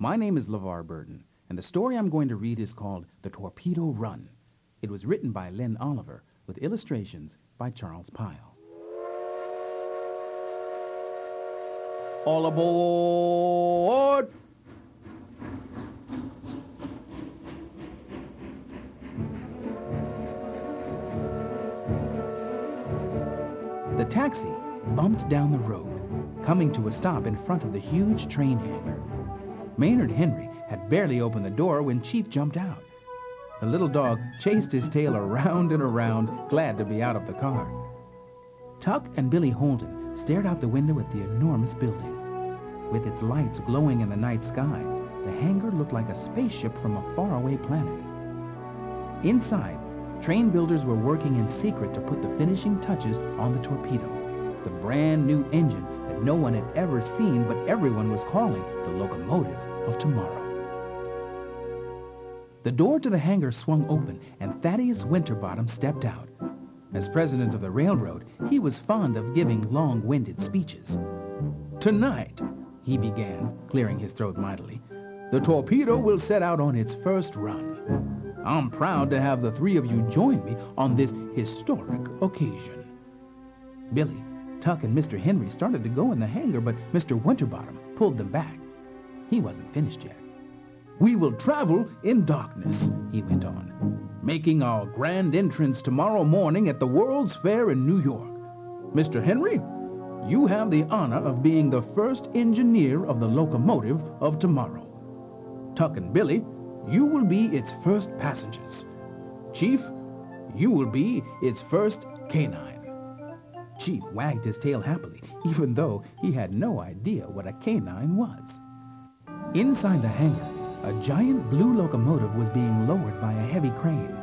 My name is LeVar Burton, and the story I'm going to read is called The Torpedo Run. It was written by Len Oliver, with illustrations by Charles Pyle. All aboard! The taxi bumped down the road, coming to a stop in front of the huge train hangar. Maynard Henry had barely opened the door when Chief jumped out. The little dog chased his tail around and around, glad to be out of the car. Tuck and Billy Holden stared out the window at the enormous building. With its lights glowing in the night sky, the hangar looked like a spaceship from a faraway planet. Inside, train builders were working in secret to put the finishing touches on the Torpedo, the brand new engine that no one had ever seen but everyone was calling the locomotive of tomorrow. The door to the hangar swung open and Thaddeus Winterbottom stepped out. As president of the railroad, he was fond of giving long-winded speeches. "Tonight," he began, clearing his throat mightily, "the Torpedo will set out on its first run. I'm proud to have the three of you join me on this historic occasion." Billy, Tuck, and Mr. Henry started to go in the hangar, but Mr. Winterbottom pulled them back. He wasn't finished yet. "We will travel in darkness," he went on, "making our grand entrance tomorrow morning at the World's Fair in New York. Mr. Henry, you have the honor of being the first engineer of the locomotive of tomorrow. Tuck and Billy, you will be its first passengers. Chief, you will be its first canine." Chief wagged his tail happily, even though he had no idea what a canine was. Inside the hangar, a giant blue locomotive was being lowered by a heavy crane.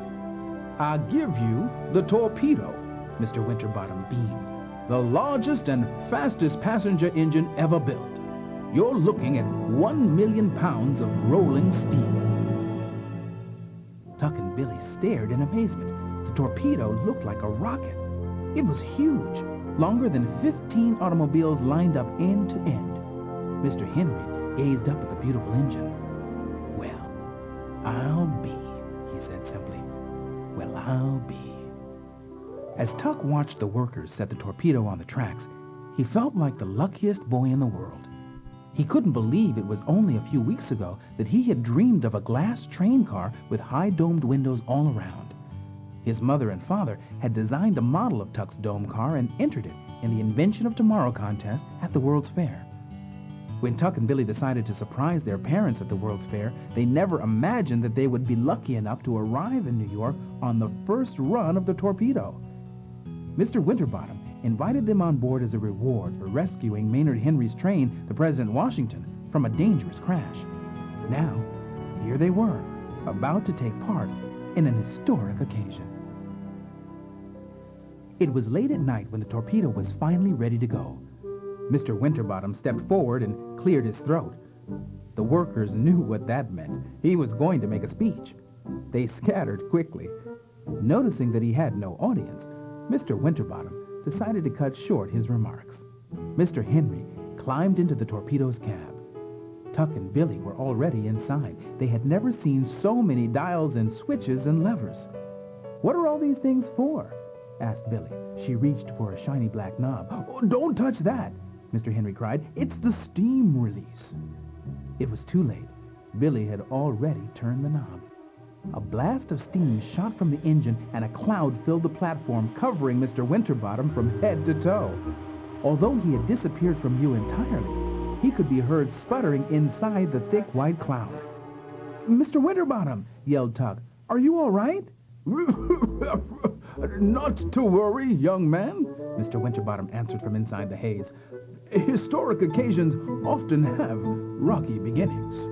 "I give you the Torpedo," Mr. Winterbottom beamed, "the largest and fastest passenger engine ever built. You're looking at 1 million pounds of rolling steel." Tuck and Billy stared in amazement. The Torpedo looked like a rocket. It was huge, longer than 15 automobiles lined up end to end. Mr. Henry gazed up at the beautiful engine. "Well, I'll be," he said simply. "Well, I'll be." As Tuck watched the workers set the Torpedo on the tracks, he felt like the luckiest boy in the world. He couldn't believe it was only a few weeks ago that he had dreamed of a glass train car with high-domed windows all around. His mother and father had designed a model of Tuck's dome car and entered it in the Invention of Tomorrow contest at the World's Fair. When Tuck and Billy decided to surprise their parents at the World's Fair, they never imagined that they would be lucky enough to arrive in New York on the first run of the Torpedo. Mr. Winterbottom invited them on board as a reward for rescuing Maynard Henry's train, the President Washington, from a dangerous crash. Now, here they were, about to take part in an historic occasion. It was late at night when the Torpedo was finally ready to go. Mr. Winterbottom stepped forward and cleared his throat. The workers knew what that meant. He was going to make a speech. They scattered quickly. Noticing that he had no audience, Mr. Winterbottom decided to cut short his remarks. Mr. Henry climbed into the Torpedo's cab. Tuck and Billy were already inside. They had never seen so many dials and switches and levers. "What are all these things for?" asked Billy. She reached for a shiny black knob. "Oh, don't touch that," Mr. Henry cried. "It's the steam release." It was too late. Billy had already turned the knob. A blast of steam shot from the engine and a cloud filled the platform, covering Mr. Winterbottom from head to toe. Although he had disappeared from view entirely, he could be heard sputtering inside the thick white cloud. "Mr. Winterbottom," yelled Tuck, "are you all right?" "Not to worry, young man," Mr. Winterbottom answered from inside the haze. "Historic occasions often have rocky beginnings."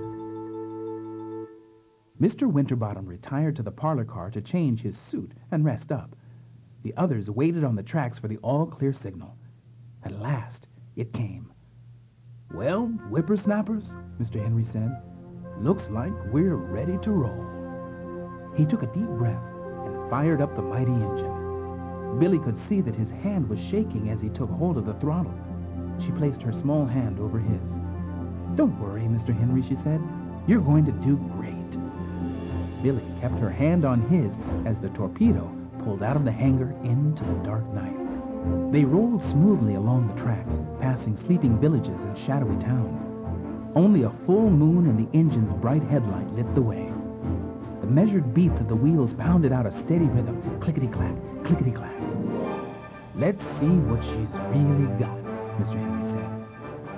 Mr. Winterbottom retired to the parlor car to change his suit and rest up. The others waited on the tracks for the all-clear signal. At last, it came. "Well, whippersnappers," Mr. Henry said, "looks like we're ready to roll." He took a deep breath and fired up the mighty engine. Billy could see that his hand was shaking as he took hold of the throttle. She placed her small hand over his. "Don't worry, Mr. Henry," she said. You're going to do great." Billy kept her hand on his as the Torpedo pulled out of the hangar into the dark night. They rolled smoothly along the tracks, passing sleeping villages and shadowy towns. Only a full moon and the engine's bright headlight lit the way. The measured beats of the wheels pounded out a steady rhythm, clickety-clack, clickety-clack. "Let's see what she's really got," Mr. Henry said.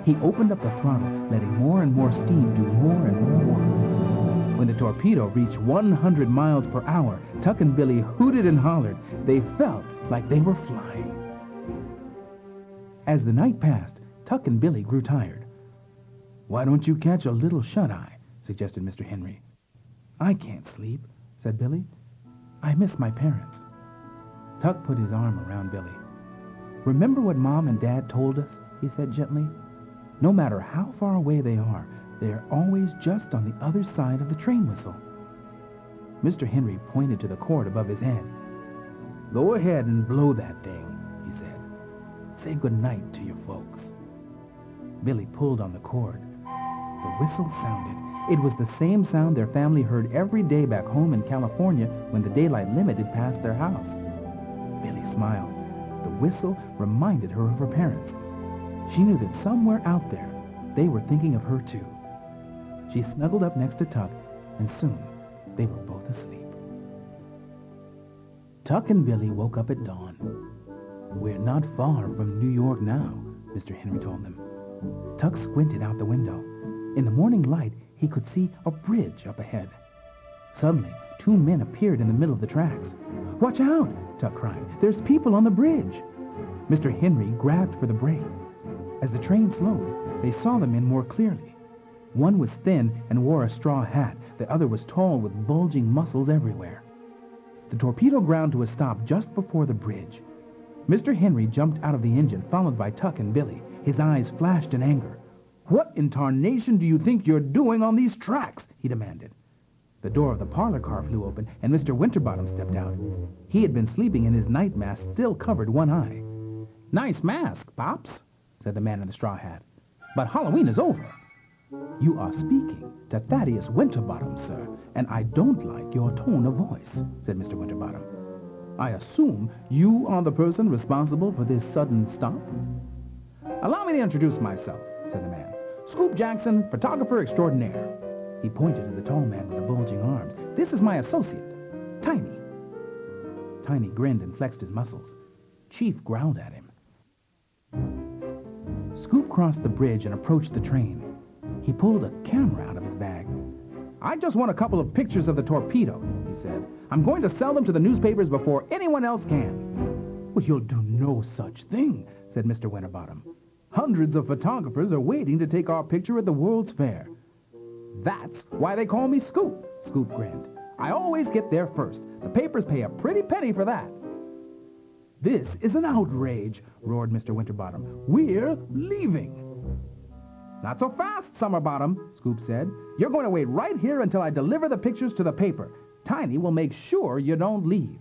He opened up the throttle, letting more and more steam do more and more work. When the Torpedo reached 100 miles per hour, Tuck and Billy hooted and hollered. They felt like they were flying. As the night passed, Tuck and Billy grew tired. "Why don't you catch a little shut-eye?" suggested Mr. Henry. "I can't sleep," said Billy. "I miss my parents." Tuck put his arm around Billy. "Remember what Mom and Dad told us?" he said gently. "No matter how far away they are always just on the other side of the train whistle." Mr. Henry pointed to the cord above his head. "Go ahead and blow that thing," he said. "Say good night to your folks." Billy pulled on the cord. The whistle sounded. It was the same sound their family heard every day back home in California when the daylight limit had passed their house. Billy smiled. The whistle reminded her of her parents. She knew that somewhere out there, they were thinking of her too. She snuggled up next to Tuck, and soon they were both asleep. Tuck and Billy woke up at dawn. "We're not far from New York now," Mr. Henry told them. Tuck squinted out the window. In the morning light, he could see a bridge up ahead. Suddenly, two men appeared in the middle of the tracks. "Watch out!" Tuck cried. "There's people on the bridge!" Mr. Henry grabbed for the brake. As the train slowed, they saw the men more clearly. One was thin and wore a straw hat. The other was tall with bulging muscles everywhere. The Torpedo ground to a stop just before the bridge. Mr. Henry jumped out of the engine, followed by Tuck and Billy. His eyes flashed in anger. "What in tarnation do you think you're doing on these tracks?" he demanded. The door of the parlor car flew open, and Mr. Winterbottom stepped out. He had been sleeping in his night mask, still covered one eye. "Nice mask, Pops," said the man in the straw hat. "But Halloween is over." "You are speaking to Thaddeus Winterbottom, sir, and I don't like your tone of voice," said Mr. Winterbottom. "I assume you are the person responsible for this sudden stop?" "Allow me to introduce myself," said the man. "Scoop Jackson, photographer extraordinaire." He pointed to the tall man with the bulging arms. "This is my associate, Tiny." Tiny grinned and flexed his muscles. Chief growled at him. Scoop crossed the bridge and approached the train. He pulled a camera out of his bag. "I just want a couple of pictures of the Torpedo," he said. "I'm going to sell them to the newspapers before anyone else can." "Well, you'll do no such thing," said Mr. Winterbottom. "Hundreds of photographers are waiting to take our picture at the World's Fair." "That's why they call me Scoop," Scoop grinned. "I always get there first. The papers pay a pretty penny for that." "This is an outrage," roared Mr. Winterbottom. "We're leaving." "Not so fast, Summerbottom," Scoop said. "You're going to wait right here until I deliver the pictures to the paper. Tiny will make sure you don't leave."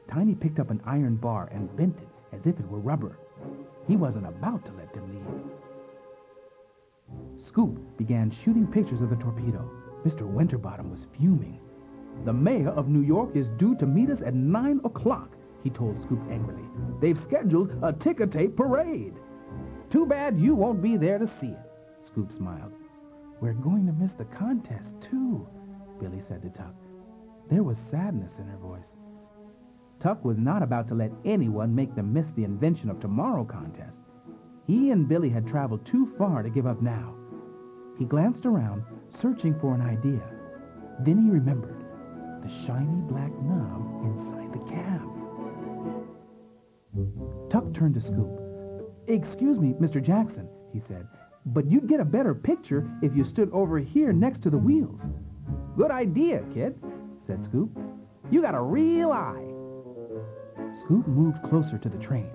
Tiny picked up an iron bar and bent it as if it were rubber. He wasn't about to let them leave. Scoop began shooting pictures of the Torpedo. Mr. Winterbottom was fuming. "The mayor of New York is due to meet us at 9 o'clock, he told Scoop angrily. "They've scheduled a ticker-tape parade." "Too bad you won't be there to see it," Scoop smiled. "We're going to miss the contest, too," Billy said to Tuck. There was sadness in her voice. Tuck was not about to let anyone make them miss the Invention of Tomorrow contest. He and Billy had traveled too far to give up now. He glanced around, searching for an idea. Then he remembered the shiny black knob inside the cab. Tuck turned to Scoop. "Excuse me, Mr. Jackson," he said, "but you'd get a better picture if you stood over here next to the wheels." "Good idea, kid," said Scoop. "You got a real eye." Scoop moved closer to the train.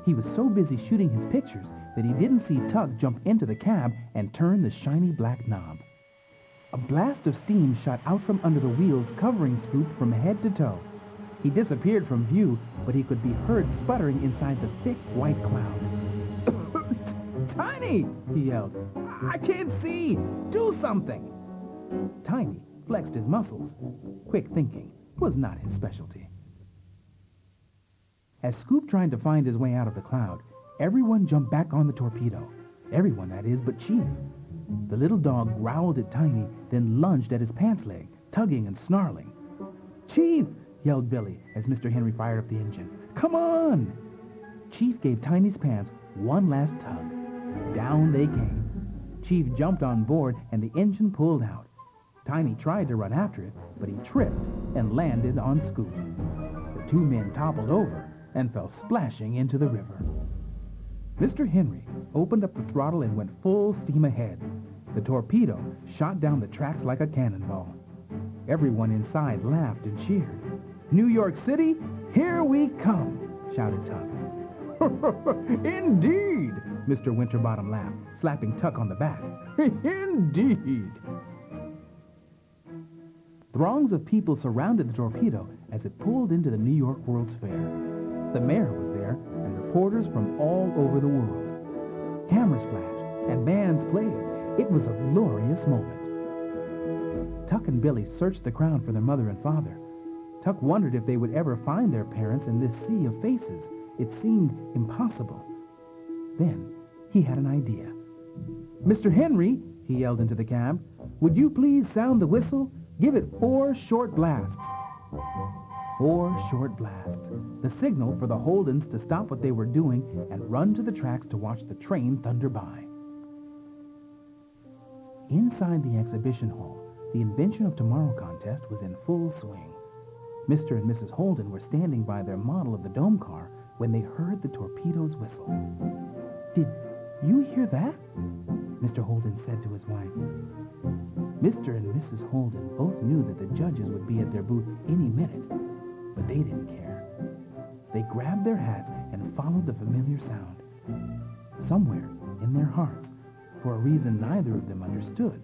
He was so busy shooting his pictures that he didn't see Tuck jump into the cab and turn the shiny black knob. A blast of steam shot out from under the wheels, covering Scoop from head to toe. He disappeared from view, but he could be heard sputtering inside the thick white cloud. "Tiny!" he yelled. I can't see! Do something! Tiny flexed his muscles. Quick thinking was not his specialty. As Scoop tried to find his way out of the cloud, everyone jumped back on the torpedo. Everyone, that is, but Chief. The little dog growled at Tiny, then lunged at his pants leg, tugging and snarling. "Chief!" yelled Billy as Mr. Henry fired up the engine. "Come on!" Chief gave Tiny's pants one last tug. Down they came. Chief jumped on board and the engine pulled out. Tiny tried to run after it, but he tripped and landed on Scoop. The two men toppled over and fell splashing into the river. Mr. Henry opened up the throttle and went full steam ahead. The torpedo shot down the tracks like a cannonball. Everyone inside laughed and cheered. "New York City, here we come!" shouted Tuck. "Indeed!" Mr. Winterbottom laughed, slapping Tuck on the back. "Indeed!" Throngs of people surrounded the torpedo as it pulled into the New York World's Fair. The mayor was there, and reporters from all over the world. Cameras flashed, and bands played. It was a glorious moment. Tuck and Billy searched the crowd for their mother and father. Tuck wondered if they would ever find their parents in this sea of faces. It seemed impossible. Then he had an idea. "Mr. Henry," he yelled into the cab, "would you please sound the whistle? Give it 4 short blasts." 4 short blasts, the signal for the Holdens to stop what they were doing and run to the tracks to watch the train thunder by. Inside the exhibition hall, the Invention of Tomorrow contest was in full swing. Mr. and Mrs. Holden were standing by their model of the dome car when they heard the torpedo's whistle. "Did you hear that?" Mr. Holden said to his wife. Mr. and Mrs. Holden both knew that the judges would be at their booth any minute, but they didn't care. They grabbed their hats and followed the familiar sound. Somewhere in their hearts, for a reason neither of them understood,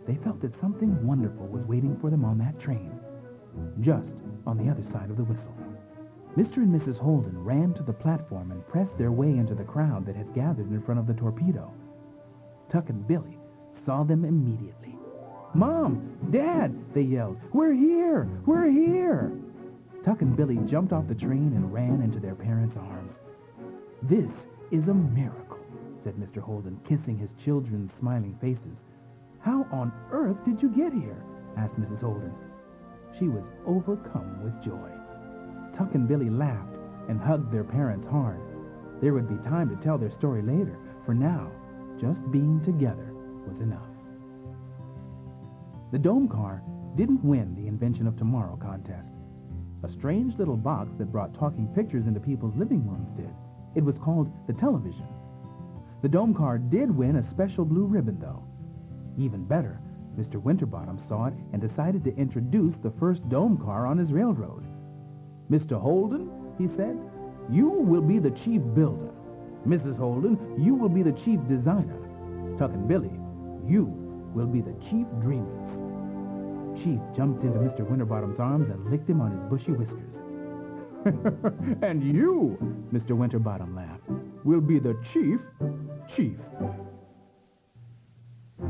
they felt that something wonderful was waiting for them on that train, just on the other side of the whistle. Mr. and Mrs. Holden ran to the platform and pressed their way into the crowd that had gathered in front of the torpedo. Tuck and Billy saw them immediately. "Mom! Dad!" they yelled. "We're here! We're here!" Tuck and Billy jumped off the train and ran into their parents' arms. "This is a miracle," said Mr. Holden, kissing his children's smiling faces. "How on earth did you get here?" asked Mrs. Holden. She was overcome with joy. Tuck and Billy laughed and hugged their parents hard. There would be time to tell their story later. For now, just being together was enough. The dome car didn't win the Invention of Tomorrow contest. A strange little box that brought talking pictures into people's living rooms did. It was called the television. The dome car did win a special blue ribbon, though. Even better, Mr. Winterbottom saw it and decided to introduce the first dome car on his railroad. "Mr. Holden," he said, "you will be the chief builder. Mrs. Holden, you will be the chief designer. Tuck and Billy, you will be the chief dreamers." Chief jumped into Mr. Winterbottom's arms and licked him on his bushy whiskers. "And you," Mr. Winterbottom laughed, "will be the chief.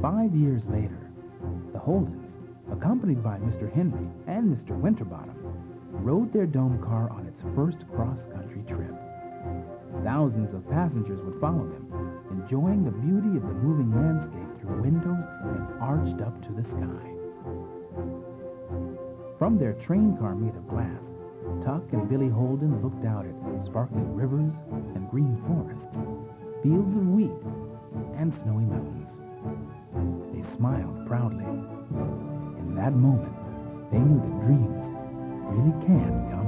5 years later, the Holdens, accompanied by Mr. Henry and Mr. Winterbottom, rode their dome car on its first cross-country trip. Thousands of passengers would follow them, enjoying the beauty of the moving landscape through windows and arched up to the sky. From their train car made of glass, Tuck and Billy Holden looked out at sparkling rivers and green forests, fields of wheat, and snowy mountains. They smiled proudly. In that moment, they knew that dreams really can come